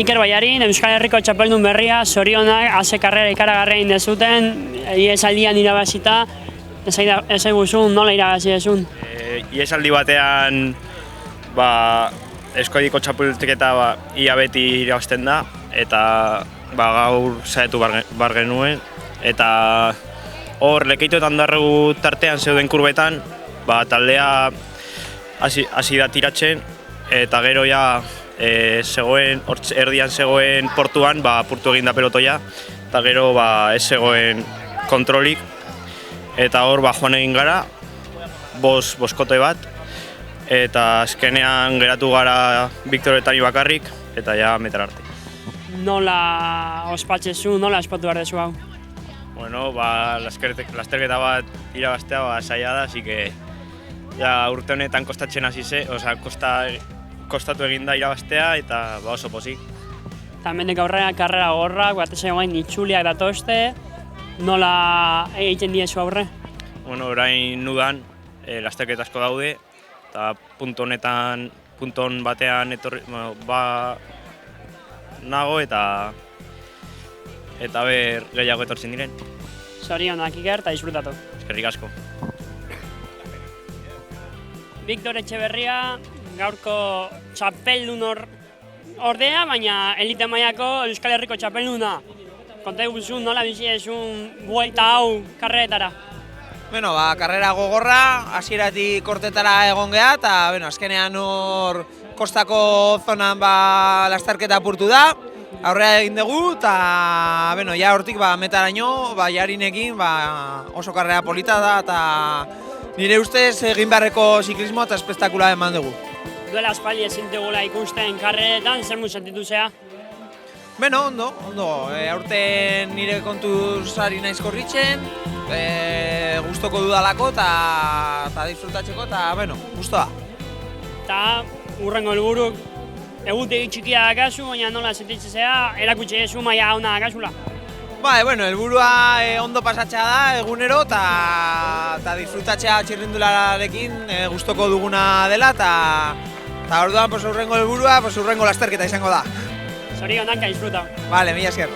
Iker Baiarin, Euskal Herriko txapeldun berria, zorionak, ase karrera ikaragarria egin dezuten, iesaldian irabazita, ez eguzun, nola irabazi dezun? Iesaldi batean, Eskoidiko txapelketa ia beti irabazten da, eta gaur saiatu bar genuen, eta hor Lekeito eta Ondarregu tartean zeuden kurbetan, taldea hasi da tiratzen, eta gero ja erdian zegoen portuan, apurtu egin da pelotoia, eta gero ez zegoen kontrolik, eta hor joan egin gara, boskote bat, eta azkenean geratu gara Victor eta ni bakarrik, eta ja meter arte. Nola ospatzezu, nola ospatu behar dezu hau? Bueno, lasterketa bat irabaztea zaila da, así que urte honetan kostatzen hasi ze, kostatu egin da irabaztea eta oso pozik. Tamenek aurrera karrera gorrak, batez egoen itxuliak datozte, nola egiten diezu aurre? Bueno, orain nudan, lasterketa asko daude, eta punton batean nago eta gehiago etortzen diren. Zorionak Iker eta disfrutatu. Eskerrik asko. Victor Etxeberria, gaurko txapeldun ordea, baina elite mailako Euskal Herriko txapelduna. Konta eguzun, nola bizi ezun buelta hau karreretara? Bueno, karrera gogorra, hasieratik kortetara egon geha, eta azkenean hor kostako zonan lasterketa apurtu da, aurrera egin dugu, eta ja hortik metaraino, Jarinekin oso karrera polita da, eta nire ustez egin beharreko ziklismo eta espektakula eman dugu. Duela aspaldi ezin dugula ikusten karreretan, zer mu sentitu zea? Ondo. Aurten nire kontuz ari naiz korritzen, gustoko dudalako eta disfrutatzeko, eta gustoa. Eta urrengo helburuk egutegi txikia dakazu, baina nola sentitzen zea, erakutsi ezu maila ona dakazula? Helburua ondo pasatzea da egunero eta disfrutatzea txirrindulararekin gustoko duguna dela, eta orduan urrengo helburua urrengo lasterketa izango da. Zorionak, disfruta. Mila esker.